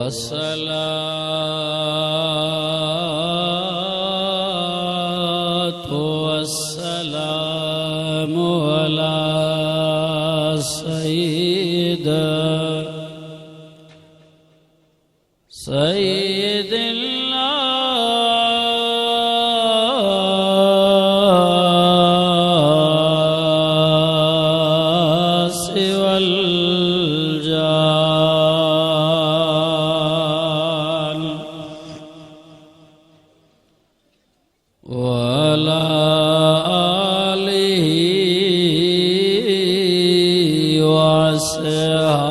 अस्सलातु वस्सलामु अला सय्यिदिल नास वल जान वअला आलिहि वअस्हाबिहि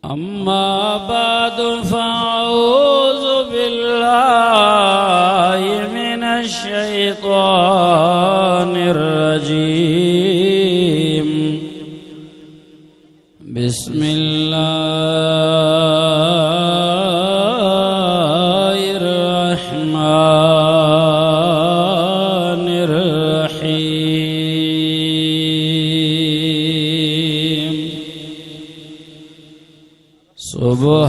अम्मा बादु फ़अऊज़ु बिल्लाहि मिनश शैतानिर रजीम बिस्मिल्लाहिर रहमानिर रहीम सुब्हानल्लज़ी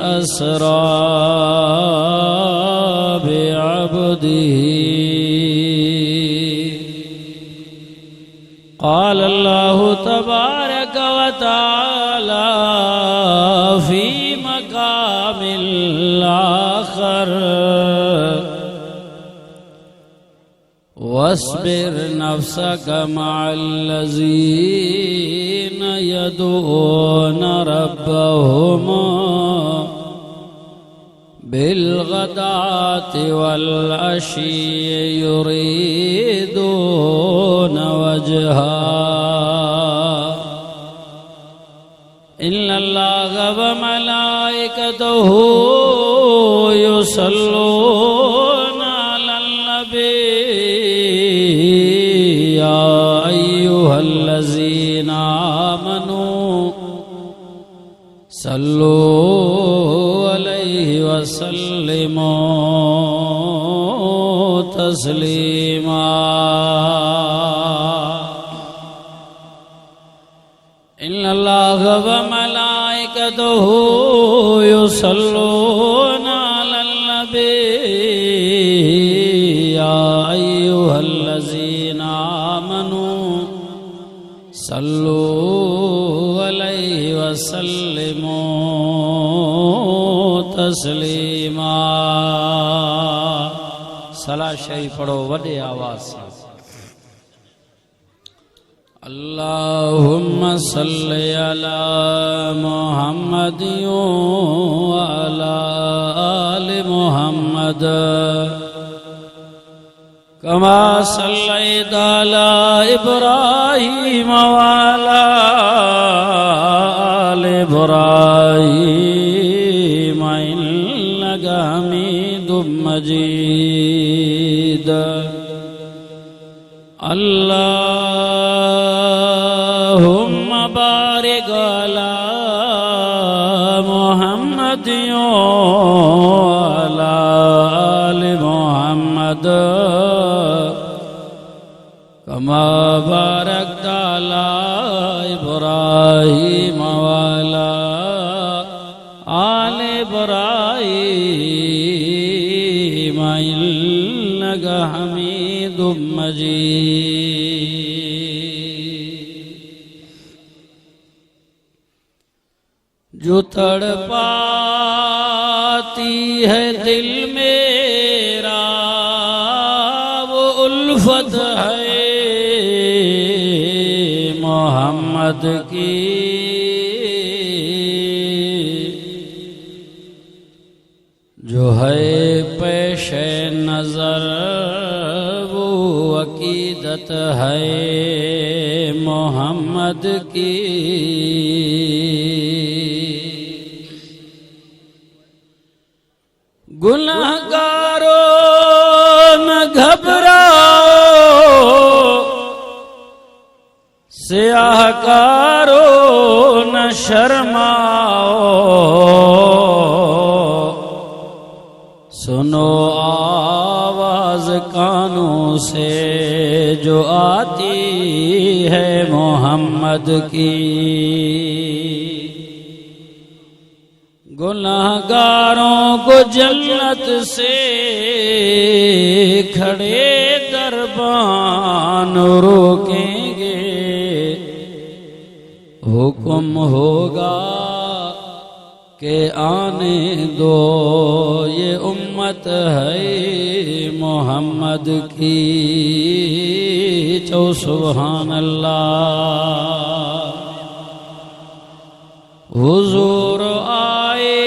अस्रा बिअब्दिही क़ाल अल्लाहु तबारक व तआला फ़ी मक़ामिल आख़र वस्बिर नफ्सक मअल्लज़ीन यदऊन रब्बहुम बिलग़दाति वल अशी युरीदून वजहा इन्नल्लाह व मलाइकतहु युसल्लूना अलन नबी या अय्युहल्लज़ीना आमनू सल्लू अलैहि वसल्लिमू तस्लीमा इन्नल्लाह व मलाइकतहु युसल्लूना अलन नबी या अय्युहल्लज़ीना आमनू सल्लू अलैहि वसल्लिमू तस्लीमा। सलाह शरीफ पढ़ो वडे आवाज से। अल्लाहुम्मा सल्लि अला मुहम्मद व अला आलि मुहम्मद कमा सल्लैता अला इब्राहीम व अला आलि इब्राहीम इन्नका हमीदुम मजीद। अल्लाहुम्मा बारिक अला मुहम्मद व अला आलि मुहम्मद कमा बारकता अला इब्राहीम व अला आलि इब्राहीम इन्नका हमीदुम मजीद। जो तड़पाती है दिल मेरा वो उल्फत है मोहम्मद की। जो है पेशे नजर वो अकीदत है मोहम्मद की। गुनहगारो न घबराओ, सियाहकारो न शर्माओ, सुनो आवाज कानों से जो आती है मोहम्मद की। गुनाहगारों को जन्नत से खड़े दरबान रोकेंगे, हुक्म होगा के आने दो, ये उम्मत है मोहम्मद की। चो सुभान अल्लाह। हुजूर आए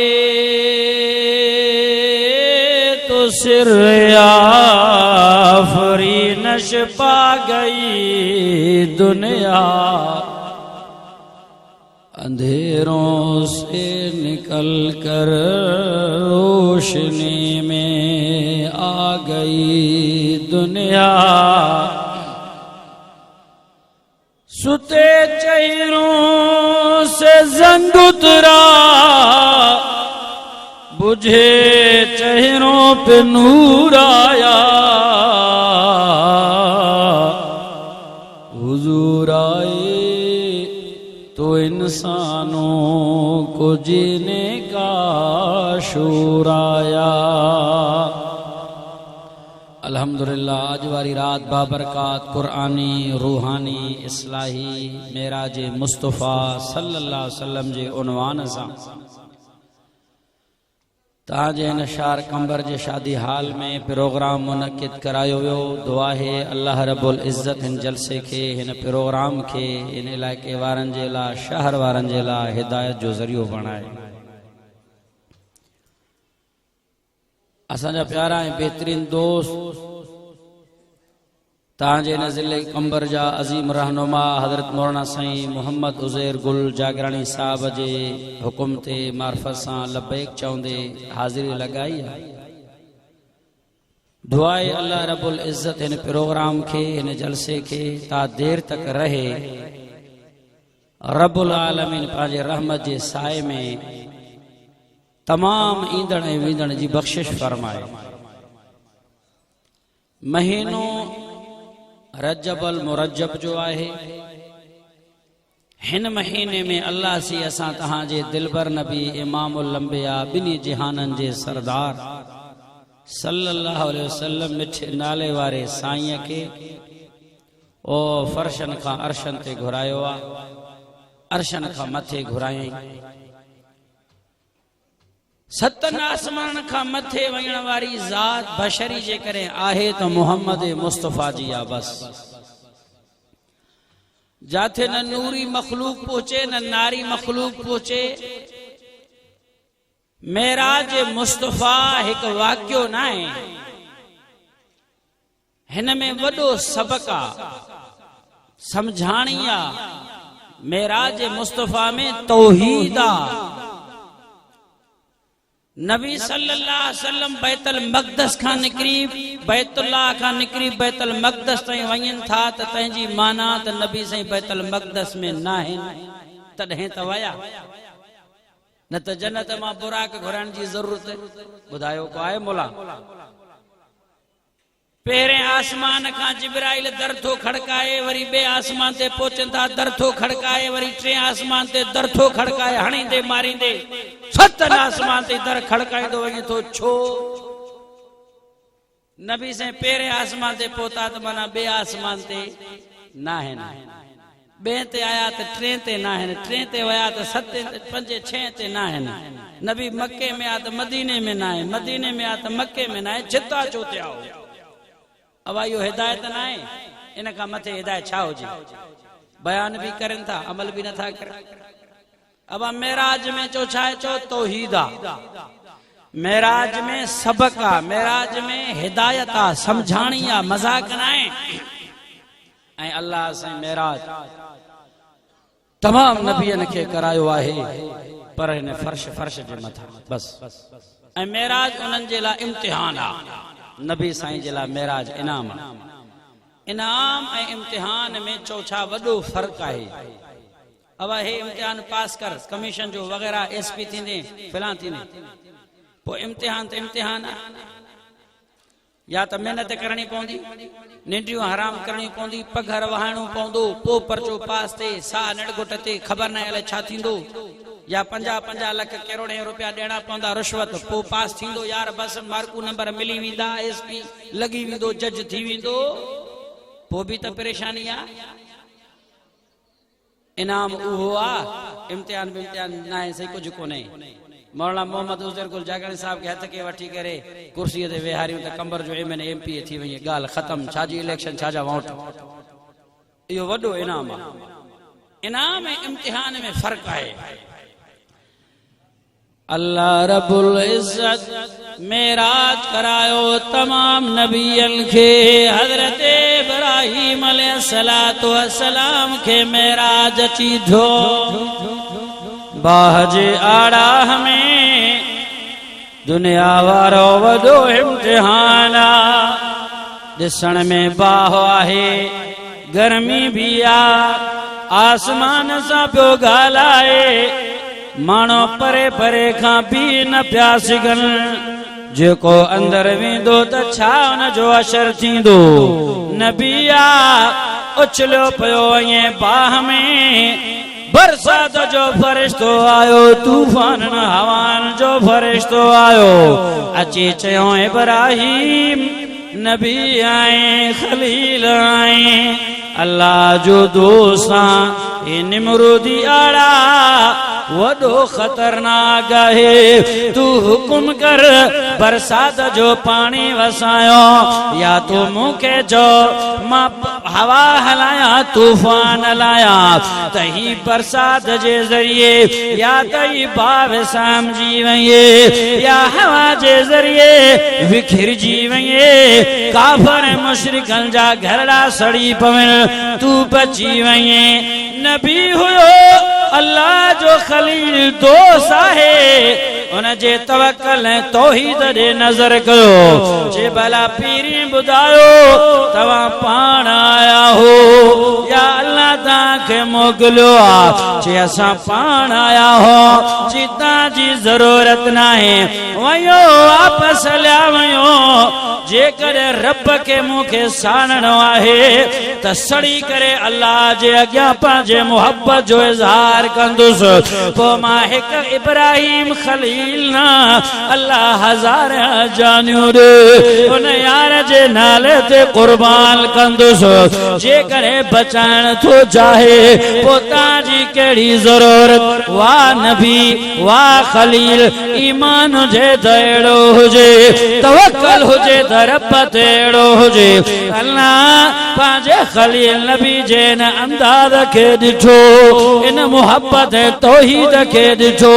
तो सिर आफरीनश पा गई दुनिया, अंधेरों से निकल कर रोशनी में आ गई दुनिया। सुते चेहरों से जंग उतरा, बुझे चेहरों पे नूर आया। हुजूर आए तो इंसानों को जीने का शूर आया। अल्हम्दुलिल्लाह आज वाली रात बाबरकात कुरानी रूहानी इस्लाही मेराज मुस्तफ़ा सल्लल्लाहु अलैहि वसल्लम जे उनवान सां ताजे इन शार कंबर जे शादी हाल में प्रोग्राम मुनक़िद करायो वियो। दुआ है अल्लाह रब्बुल इज़्ज़त इन जलसे के इन प्रोग्राम के इन इलाके वारन जे ला शहर वारन जे ला हिदायत जो ज़रियो बणाए। असांजा प्यारा ऐं बेहतरीन दोस्त ताजे इन ज़िले कंबर जा अज़ीम रहनुमा हज़रत मौलाना साईं मोहम्मद उज़ैर गुल जागरानी साहब जे हुकुम ते मार्फत सां लबैक चवंदे हाज़िरी लगाई है। दुआए अल्लाह रब्बुल इज़्ज़त इन प्रोग्राम के इन जलसे के ता देर तक रहे रब्बुल आलमीन पांजे रहमत जे साए में तमाम ईंदड़ ऐं वींदड़ जी बख्शिश फरमाए। महीनो रजबल मुरज्जब जो आहे, हिन महीने में अल्लाह सी असां तहांजे दिलबर नबी इमामुल अंबिया बिनी जिहानन जे सरदार सल्लल्लाहु अलैहि वसल्लम मिठे नाले वारे साईं के ओ फर्शन खां अर्शन ते घुरायो आ, अर्शन खां मथे घुरायई। सतन आसमान खां मथे वञण वारी ज़ात बशरी जे करे आहे तो मोहम्मद मुस्तफ़ा जी आ बस। जाथे न नूरी मखलूक पहुंचे न नारी मखलूक पहुंचे। मेराज मुस्तफ़ा एक वाक्यो ना है, हिन में वडो सबक आ समझाणी आ। मेराज मुस्तफ़ा में तौहीद आ। नबी सल्लल्लाहु अलैहि वसल्लम बैतुल मक़दस खां निकरी बैतुल्लाह खां निकरी बैतुल मक़दस ताईं वञनि था त तंहिंजी माना त नबी साईं बैतुल मक़दस में न आहिनि तॾहिं त वया, न त जन्नत मां बुराक घुराइण जी ज़रूरत ॿुधायो को आहे मोला। पहिरें आसमान खां जिब्राइल दर थो खड़काए, वरी ॿिए आसमान ते पहुचनि था दर थो खड़काए, वरी टे आसमान ते दर थो खड़काए, हणींदे मारींदे सतन आसमान ते दर खड़काईंदो वञे थो। छो नबी से पहिरें आसमान ते पहुता त माना ॿिए आसमान ते न आहिनि, ॿिए ते आया त टे ते न आहिनि, टे ते विया त सते पंजे छह ते न आहिनि। नबी मके में आ त मदीने में न आहे, मदीने में आ त मके में न आहे, चिता चो ते आओ। अब इहो हिदायत न आहे, इन खां मथे हिदायत छा हुजे? बयान भी करनि था, अमल भी नथा करनि। अब मेराज में चो छा आहे? चो तौहीद आ। मेराज में सबक आ, मेराज में हिदायत आ, समझाणी आ, मजाक न आहे। ऐं अल्लाह से मेराज तमाम नबियन के करायो आहे, पर हिन फर्श जे मथा बस ऐं मेराज उन्हनि जे लाइ इम्तिहान आहे। नबी साईं जे लाइ मेराज इनाम आहे। इनाम ऐं इम्तिहान में चओ छा वॾो फ़र्क़ु आहे। अब हे इम्तिहान पास कर कमीशन जो वग़ैरह SP थींदे फिलां थींदे पोइ इम्तिहान त इम्तिहान आहे। या त महिनत करणी पवंदी, निंडियूं हराम करणी पवंदी, पघर वहाइणो पवंदो, पोइ पर्चो पास थिए, साह नड़गुट ते ख़बर न अलाए छा थींदो, या 50-50 लाख करोड़ रुपया ॾियणा पवंदा रिश्वत, पोइ पास थींदो। यार बस मार्कू नंबर मिली वेंदा, SP लॻी वेंदो, जज थी वेंदो, पोइ बि त परेशानी आहे। इनाम उहो आहे, इम्तिहान इम्तिहान न आहे, सही कुझु कोन्हे। मौलाना मोहम्मद उज़ैर गुल जागणी साहब के हथ के वठी करे कुर्सीअ ते वेहारियूं त कंबर जो MN MP थी वई, ॻाल्हि ख़तम। छाजी इलेक्शन, छाजा वोट, इहो वॾो इनाम आहे। इनाम ऐं इम्तिहान में फ़र्क़ु आहे। अल्लाह रब्बुल इज़्ज़त मेराज करायो तमाम नबियन खे। हज़रत इब्राहीम अलैहिस्सलातु वस्सलाम खे मेराज अची थियो। बाह जे आड़ाह में दुनिया वारो वॾो इम्तिहान आहे। ॾिसण में बाह आहे, गर्मी भी आहे, आसमान सां पियो ॻाल्हाए, माण्हू परे परे खां बि न पिया सघनि। जेको अंदर वेंदो त छा उन जो असर थींदो। नबी आहे उछलियो पियो ऐं बाह में बरसात जो फरिश्तो आयो, तूफान हवान जो फरिश्तो आयो। अची चयो इब्राहीम नबी आए, खलील आए, अल्लाह जो दोस्त आ। ये निमरूदी आड़ा वॾो ख़तरनाक आहे। तू हुकुम कर बरसात जो पानी वसायो, या तू मूंखे चो मां हवा हलाया, तूफान हलाया, त ही बरसात जे ज़रिए या त ही बाव समझी वई, या हवा जे ज़रिए विखिरजी वई। काफ़र मुशरिकन जा घरड़ा सड़ी पवन, तू बची वई। नबी हुयो अल्लाह जो खलील दोस्त आहे। उन जे तवक्कल ऐं तौहीद ॾे नज़र कयो। जे भला पीरी ॿुधायो तव्हां पाण आया हो, या अल्लाह तव्हांखे मोकिलियो आहे। जे असां पाण आया हो, जी तव्हांजी ज़रूरत न आहे। वयो वापसि हलिया वयो। जेकॾहिं रब खे मूंखे साणणो आहे त सड़ी करे अल्लाह जे अॻियां पंहिंजे मुहबत जो इज़हार कंदुसि। पोइ मां हिकु इब्राहीम खलील न अल्लाह हज़ार जानियूं ॾे उन यार जे नाले ते क़ुर्बान कंदुसि। जेकॾहिं बचाइण थो चाहे पोइ तव्हांजी कहिड़ी ज़रूरत। वाह नबी, वाह खलील, ईमान हुजे त अहिड़ो हुजे, तवक्कल हुजे त रब ते अहिड़ो हुजे। अल्लाह पंहिंजे खलील नबी जे इन अंदाज़ खे ॾिठो, इन मुहबत तौहीद खे ॾिठो।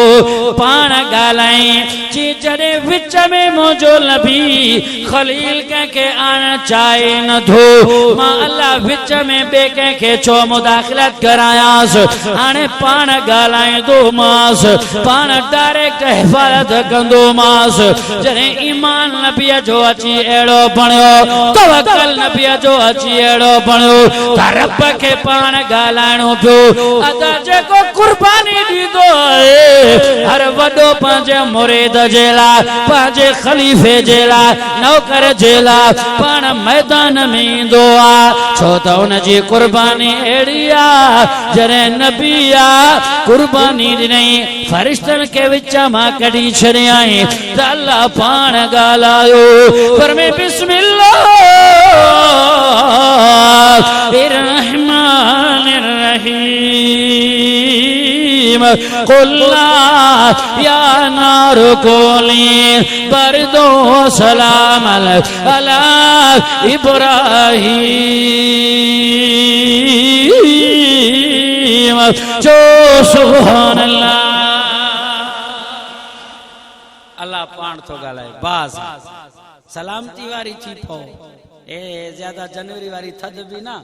पाण ॻाल्हाई जी जॾहिं विच में मुंहिंजो नबी खलील कंहिंखे आणणु चाहे नथो, मां अल्लाह विच में ॿिए कंहिंखे छो मुदाख़लत करायांसि। हाणे पाण ॻाल्हाईंदोमांसि, पाण डायरेक्ट हिफ़ाज़त कंदोमांसि। जॾहिं ईमान नबीअ जो अची अहिड़ो बणियो, तवक्कल नबीअ जो अची अहिड़ो बणियो त रब खे पाण ॻाल्हाइणो पियो। अदा जेको कुर्बानी ॾींदो आहे हर वॾो पंहिंजे मुरीद जे लाइ, पंहिंजे खलीफ़े जे लाइ, नौकर जे लाइ पाण मैदान में ईंदो आहे। छो त उनजी कुर्बानी अहिड़ी आहे। जॾहिं नबी आहे कुर्बानी ॾिनई, फरिश्तनि खे विच मां कढी छॾियई त अल्लाह पाण ॻाल्हायो। पर में बिस्मिल्लाह रहमानिर रहीम कुल्ला या नारु कोली बरदो सलाम अला इब्राहीम जो सुभान अल्लाह। अल्लाह पाण थो ॻाल्हाए। बाज़ सलामती वारी थी पओ, ए ज्यादा जनवरी वारी थद भी ना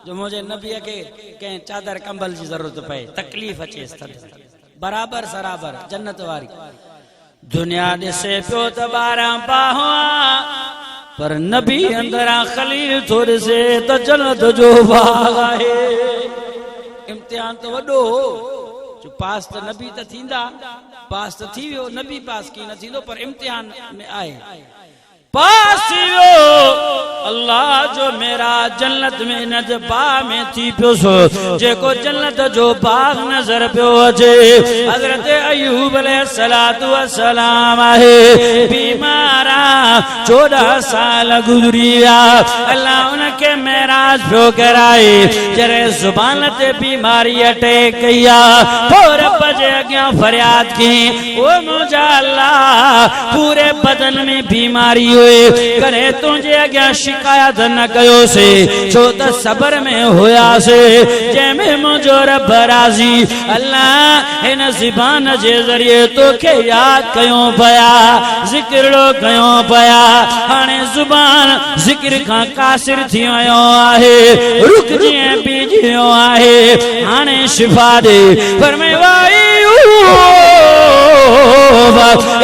जो मुझे नबी के कहीं चादर कंबल की जरूरत पए, तकलीफ अचे थद बराबर सराबर जन्नत वारी। दुनिया ॾिसे पियो त 12 बाहुआ पर नबी अंदरां खलील थो ॾिसे त जन्नत जो बाग आहे। इम्तिहान तो वॾो हो जो पास त नबी त थींदा, पास त थी वियो, नबी पास की न थींदो पर इम्तिहान में आहे पास वियो। अल्लाह जो मेरा जन्नत में नज़र बाग में थी पियो सो जेको जन्नत जो बाग नज़र पियो अचे। हज़रत अयूब अलैहिस्सलातु वस्सलाम आहे बीमारा 14 साल गुज़री विया। अल्लाह उनके मेराज पियो कराए जरे ज़ुबान ते बीमारी अटैक कई और बजे अॻियां फरियाद की ओ मुंहिंजा अल्लाह पूरे बदन में बीमारी करे तुझे अॻियां शिकायत न कयोसे छो त सबर में हुयासे जंहिंमें मुंहिंजो रब राज़ी। अल्लाह हिन ज़बान जे ज़रिए तोखे याद कयूं पिया, ज़िक्र कयूं पिया। हाणे ज़ुबान ज़िक्र खां कासिर थी वियो आहे, रुकजी बीजी वियो आहे। हाणे शिफ़ा दे फरमाए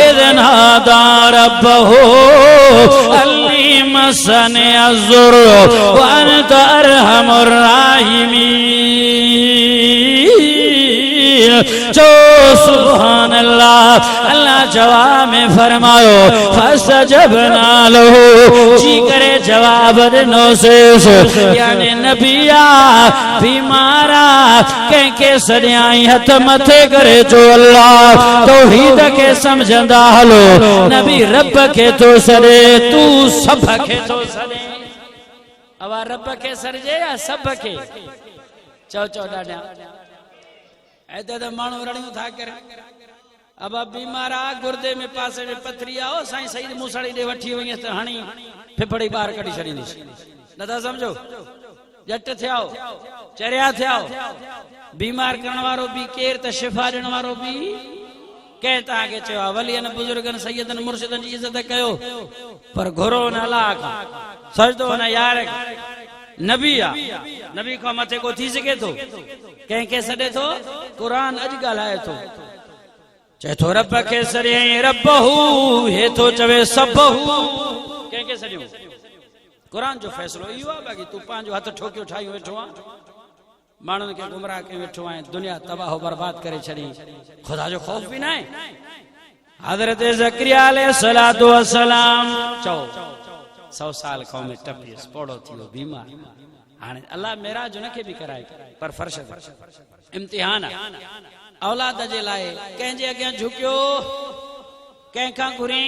इज़न हादा रब्बहु अल्ली मसने अज़ुर व अंत अरहमुर राहिमीन। जो सुभान अल्लाह। अल्लाह जवाब में फरमायो फस्तजबना लहू जी करे जवाब ॾिनो से यानी नबिया बीमारा कंहिंखे सॾियाई हथ मथे करे जो अल्लाह तौहीद के समझंदा हलो नबी रब के तो सरे तू सब के तो सरे। अब रब के सरजे या सब के चो चो डाडा ऐते तो मानू रड़ियों था करे। अब बीमारा गुर्दे में पासे में पथरी आओ साईं सही मूसड़ी दे वठी वई त हणी फिफड़ी बाहर कढी छडींदी नथा समझो। जट थियाओ चरिया थियाओ बीमार करण वारो भी केर त शिफा ॾियण वारो भी कंहिं तव्हांखे चयो वलियन बुजुर्गन सैयदन मुर्शिदन जी इज़त कयो पर घुरो न अल्लाह खां, सजदो न यार नबी आ। नबी खां मथे को थी सघे थो? कंहिंखे सॾे थो क़ुरान अॼु ॻाल्हाए थो चए थो रब खे सॾे रब्बहू हे थो चवे सबहू कंहिंखे सॾियो क़ुरान जो फ़ैसिलो इहो आहे। बाक़ी तूं पंहिंजो हथ ठोकियो ठाही वेठो आहे, माण्हुनि खे गुमराह कयो वेठो आहे, दुनिया तबाह बर्बाद करे छॾी, खुदा जो खौफ बि न आहे। हज़रत ज़करिया अलैहिस्सलातु वस्सलाम चओ 100 साल क़ौम में टपियसि पोड़ो थी वियो बीमार। हाणे अल्लाह मेराज उनखे बि कराए पर फर्श इम्तिहान आहे। औलाद जे लाइ कंहिंजे अॻियां झुकियो कंहिंखां घुरी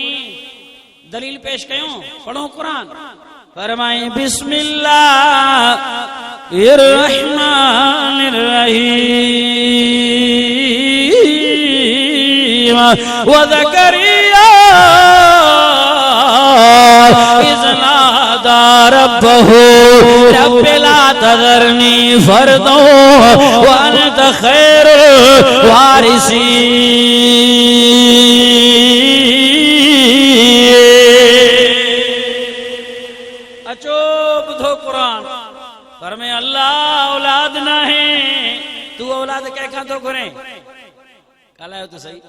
दलील पेश कयूं पढ़ो क़ुरान फरमाई बिस्मिल्लाहिर्रहमानिर रहीम व ज़करिया इज़ नादा रब्बहू रब्बि ला तज़रनी फ़र्दो व अंत खैरुल वारिसीन। अचो बुधो क़ुरान फरमाए अल्लाह औलाद न है तू औलाद कंहिंखां थो घुरे ॻाल्हायो तो सही।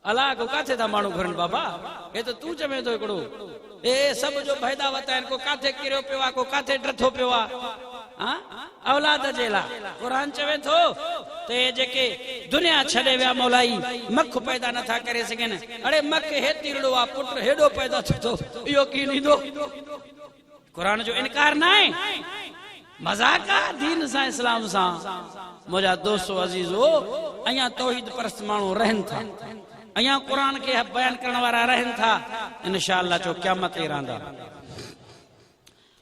अल्लाह को काथे था माण्हू घुरनि बाबा हे तो तू चवे थो हिकिड़ो ए सब जो भैदावत आहिनि को काथे किरियो पियो आहे को काथे ड्रथो पियो आहे। हाँ औलाद जे लाइ क़ुरान चवे थो ते जेके दुनिया छॾे विया मौलाई मख पैदा नथा करे सघनि। अड़े मख हेतिरो आहे पुट हेॾो पैदा थियो इहो की ॾींदो? क़ुरान जो इनकार न आहे, मज़ाक आहे दीन सां इस्लाम सां। मुंहिंजा दोस्तो अज़ीज़ो अञा तौहीद परस्त माण्हू रहनि था, अञा क़ुरान के बयान करण वारा रहनि था। इंशाअल्लाह जो क़यामत ते रहंदा।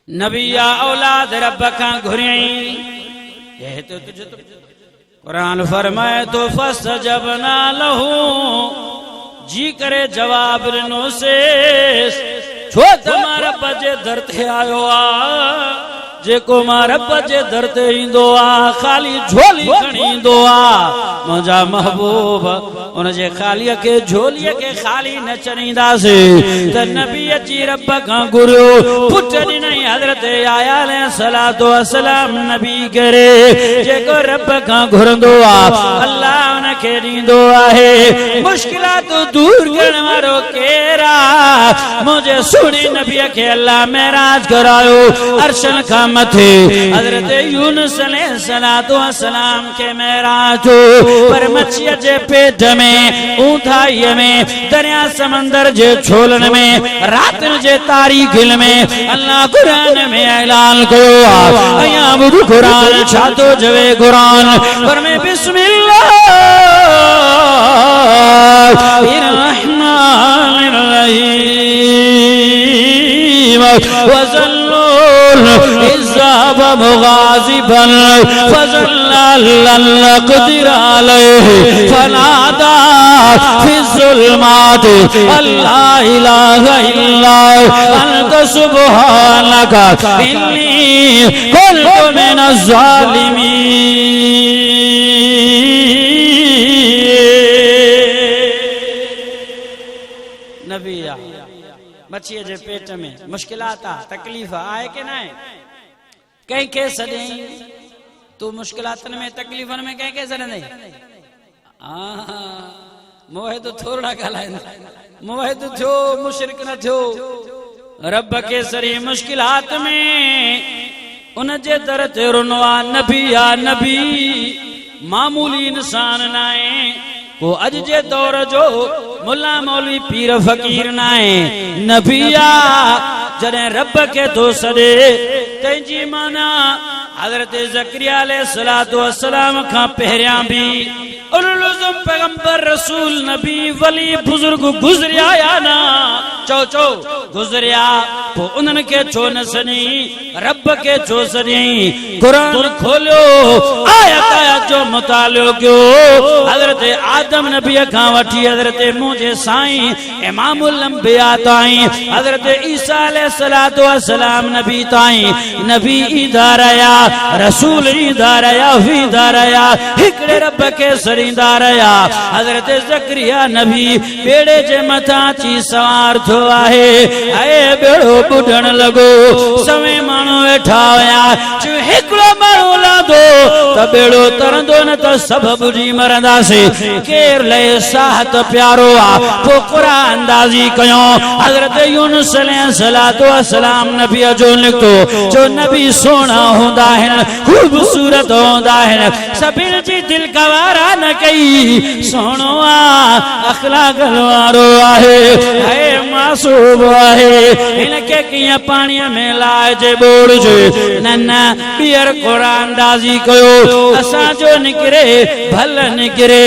नबी या औलाद रब खां घुरियई हे तो तुझे तो क़ुरान फरमाए तो फस्तजबना लहू जी करे जवाब ॾिनो से छो त मां रब जे दर ते आयो आ जेको मां रब जे दर ते ईंदो आ खाली झोली खणी ईंदो आ मुंहिंजा महबूब उन जे खालीअ खे झोलीअ खे खाली न चरींदासीं त नबी अची रब खां घुरियो पुट ॾिनई हज़रत आया अलैहिस्सलातु वस्सलाम नबी करे जेको रब खां घुरंदो आ अल्लाह उन खे ॾींदो आहे मुश्किलात दूर करण वारो केर आ मुंहिंजे सुहिणे नबीअ खे अल्लाह महराज करायो अर्शन खां मथे हज़रत यूनुस अलैहिस्सलातु वस्सलाम खे महराज पर मच्छीअ जे पेट में ऊंधाईअ में दरिया समंदर जे छोलनि में रातनि जे तारीख़ुनि में अल्लाह क़ुरान में ऐलान कयो आहे अया ॿुध क़ुरान छा थो चवे क़ुरान पर में बिस्मिल्लाह इज़्ज़ाब मुग़ाज़िबन फज़ल्ला लल क़दिर अलैहि फनादा फी ज़ुल्मात अल्ला इलाहा इल्ला अंत सुब्हानक इन्नी कुन्तु मिनज़ ज़ालिमीन। नबी मच्छीअ जे पेट में मुश्किलात आ तकलीफ़ आहे कि न आहे कंहिंखे सॾई तू मुश्किलातनि में तकलीफ़नि में कंहिंखे सॾंदई मोहित थोड़ा ॻाल्हाईंदा मोहित थियो मुशरिक न थियो रब खे सरी मुश्किलात में उन जे दर ते रुनो आ नबी आ नबी मामूली इंसान न आहे को अज जे दौर जो मुल्ला मौलवी पीर फकीर न आहे नबी आ जॾहिं रब खे थो सॾे तंहिंजी माना हज़रत ज़करिया अलैहिस्सलातु वस्सलाम खां पहिरियां बि उलुल अज़म पैगंबर रसूल नबी वली बुजुर्ग गुज़रिया या ना चो गुज़रिया पोइ उन्हनि खे छो न सॾी रब खे छो सॾी क़ुरान खोलियो आयत जो मुतालियो कयो हज़रत आदम नबीअ खां वठी हज़रत मुंहिंजे साईं इमामुल अंबिया ताईं हज़रत ईसा अलैहिस्सलातु वस्सलाम नबी ताईं नबी ईंदा रहिया रसूल ईंदा रहिया वेंदा रहिया हिकिड़े रब खे सॾींदा रहिया हज़रत ज़करिया नबी बेड़े जे मथां अची सवार थियो आहे ऐं बेड़ो ॿुॾण लॻो सवे माण्हू वेठा हुया जो हिकिड़ो माण्हू लहंदो त बेड़ो तरंदो न त सभु ॿुॾी मरंदासीं केर लहे साहत प्यारो आहे पोइ क़ुरान अंदाज़ी कयो हज़रत यूनुस अलैहिस्सलातु वस्सलाम नबीअ जो निकितो जो नबी सुहिणा हूंदा आहिनि ख़ूबसूरत हूंदा आहिनि सभिनि जी दिलि गवारा न कई सुहिणो आहे अख़लाक़ वारो आहे ऐं मासूम आहे हिनखे कीअं पाणीअ में लाहिजे ॿोड़िजे न ॿीहर क़ुरान अंदाज़ी कयो असांजो निकिरे भल निकिरे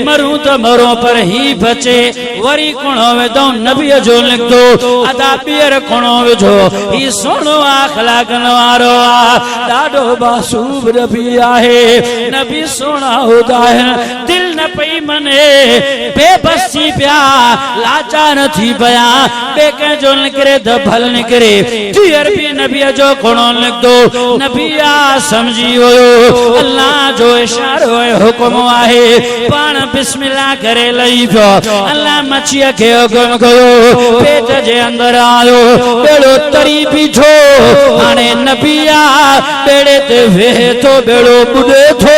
मरूं त मरूं पर ही बचे वरी कुणो विधो नबीअ जो निकितो अदा ॿीहर कुणो विझो ही सुहिणो अख़लाक़ वारो आहे ॾाढो मासूम नबी आहे नबी सुहिणा हूंदा आहिनि दिलि न पई मने बेबस थी पिया लाचार थी पिया ॿिए कंहिंजो निकिरे त भल निकिरे ॿीहर बि नबीअ जो कुणो निकितो नबी आ समझी वियो अल्लाह जो इशारो ऐं हुकुम आहे पाण बिस्मिल्लाह करे लही पियो अल्लाह मच्छीअ खे हुकुम कयो पेट जे अंदरि आयो बेड़ो तरी बीठो हाणे नबी आ बेड़े ते वेहे थो बेड़ो ॿुॾे थो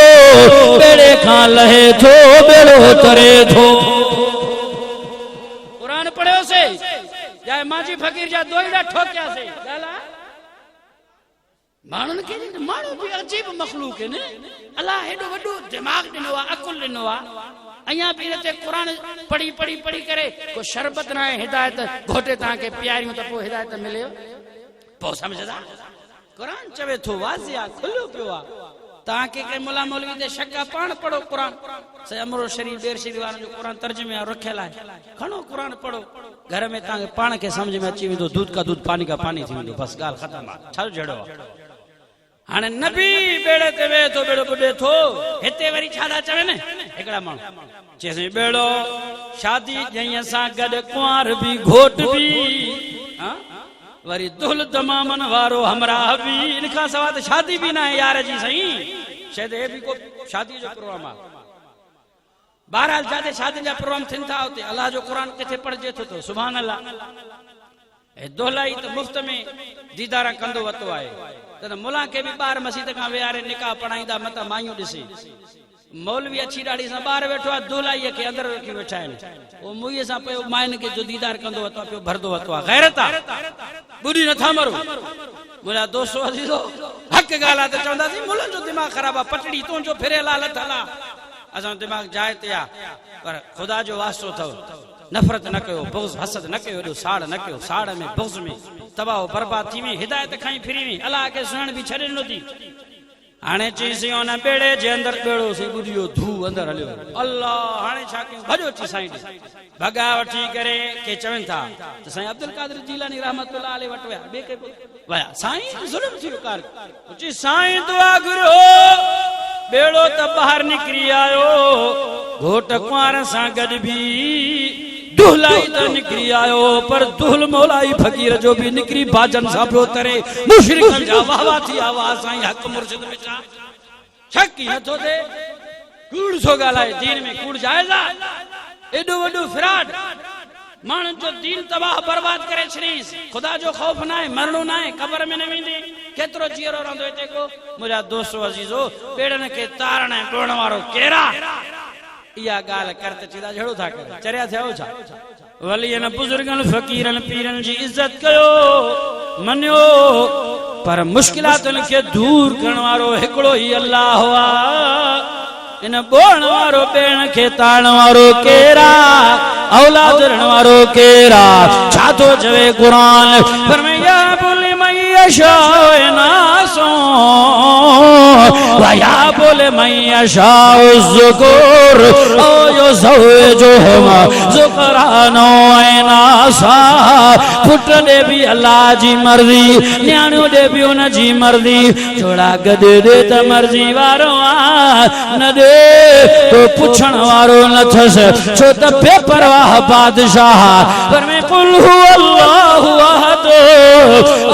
बेड़े खां लहे थो बेड़ो तरे थो क़ुरान पढ़ियोसीं या माजी फकीर जा दोईड़ा ठोकियासीं माण्हुनि खे माण्हू बि अजीब मखलूक आहिनि अलाह हेॾो वॾो दिमाग़ ॾिनो आहे अकुल ॾिनो आहे अञा बि हिन ते क़ुरान पढ़ी पढ़ी पढ़ी करे को शरबत न आहे हिदायत घोटे तव्हांखे पीआरियूं त पोइ हिदायत मिले पोइ सम्झंदा क़ुरान चवे थो वाज़िह आहे खुलियो पियो आहे तव्हांखे कंहिं मुला मौलवी ते शक आहे पाण पढ़ो क़ुरान अमरो शरीफ ॿेर शरीफ वारनि जो क़ुरान तर्जुमे रखियल आहे खणो क़ुरान पढ़ो घर में तव्हांखे पाण खे सम्झ में अची वेंदो दूध का दूध पानी का पानी थी वेंदो बसि ॻाल्हि ख़तमु आहे छा जहिड़ो आहे हाणे नबी बेड़े ते वेहे थो बेड़ो ॿुॾे थो हिते वरी छा था चवे न हिकिड़ा माण्हू चएसि बेड़ो शादी जंहिं सां गॾु कुंवार बि घोट बि वरी दुल तमामन वारो हमरा भी इनका सवा त शादी भी ना है यार जी सही शायद ये भी को शादी जो प्रोग्राम आ बहरहाल जाते शादी जा प्रोग्राम थिन था होते अल्लाह जो कुरान किथे पढ़जे तो सुभान अल्लाह ए दोलाई तो मुफ्त में दीदारा कंदो वतो आए त मुला के भी बार मस्जिद का वेयारे निकाह पढ़ाईदा मत मायूं दिसी मौलवी अच्छी डाड़ी से बाहर बैठो आ दुलाई के अंदर रखी बैठा है वो मुई सा पे मायन के जो दीदार कंदो वतो पे भरदो वतो गैरता बुरी न था मरो मुला दोस्तों अजीजो हक गाला तो चंदा सी मुला जो दिमाग खराब आ पटड़ी तो जो फिरे लालत हला असा दिमाग जाए ते आ पर खुदा जो वास्तो थो नफरत न कयो बुग़्ज़ हसद न कयो साड़ न कयो साड़ में बुग़्ज़ में तबाह बर्बाद थी में हिदायत खाई फिरी में अल्लाह के सुन भी छड़े न थी हाने चीसियो न बेड़े जे अंदर बेड़ो से बुदियो धू अंदर हलियो अल्लाह हाने छा के भजो ची साईं भगा वठी करे के चवन था तो साईं अब्दुल कादिर जीलानी रहमतुल्लाह अलैहि वटया बे के वया साईं जुल्म थियो कार ची साईं दुआ गुरो बेड़ो त बाहर निकरी आयो घोट कुंवार सा गड भी दुहलाई तो निकरी आयो पर दुहल मौलाई फकीर जो भी निकरी बाजन सा पियो तरे मुशरिकन जा वाह थी आवाज साईं हक मुर्शिद में चा छकी नथो दे कूड़ सो गालाए दीन में कूड़ जायजा एडो वडो फ्रॉड मान जो दीन तबाह बर्बाद करे छरीस खुदा जो खौफ ना है मरणो ना है कब्र में न वेंदे केतरो जीरो रहंदो एते को मुजा दोस्तों अजीजो पेड़न के तारण डोण वारो केरा या गाल करते चिदा झड़ो था कर चरिया थियो छा वलियन बुजुर्गन फकीरन पीरन जी इज्जत कयो मन्यो पर मुश्किलातन के दूर करण वारो हिकड़ो ही अल्लाह हुआ इन बोण वारो बेण के ताण वारो केरा औलाद रण वारो केरा छा तो जवे कुरान फरमाया बोले मैया शायनासो वया बोले मैया शाउज़ुकुर ओ यो ज़ौजो हमा ज़ुकरानो ऐनासा पुट दे भी अल्लाह जी मर्जी न्याणो दे भी उन जी मर्जी जोड़ा गदे दे त मर्जी वारो न दे तो पुछण वारो न थस छो त बेपरवाह बादशाह पर मैं कुल हु अल्लाहु अहद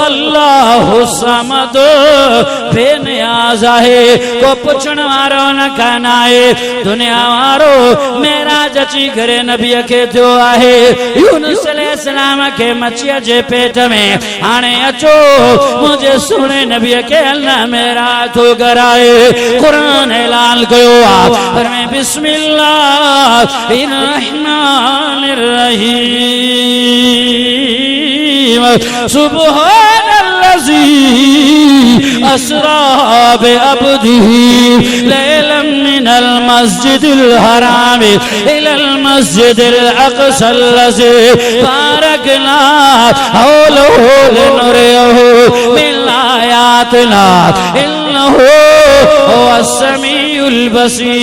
अल्लाहु समद बेनियाज़ है को पुछण वारो न कानाए दुनिया वारो मेराज अची करे नबी के थियो आहे यूनुस अलैहिस्सलाम के मछिया जे पेट में हाने अचो मुझे सुने नबी के अल्लाह मेरा तो कराए कुरान ऐलान कयो पर मैं बिस्मिल्लाहिर रहमानिर रहीम सुबहानल्लज़ी अस्रा बि अब्दिही लैलन मिनल मस्जिदिल हराम इलल मस्जिदिल अक़सल्लज़ी बारकना हौलहु लिनुरियहु मिन आयातिना इन्नहु हुवस समीउल बसीर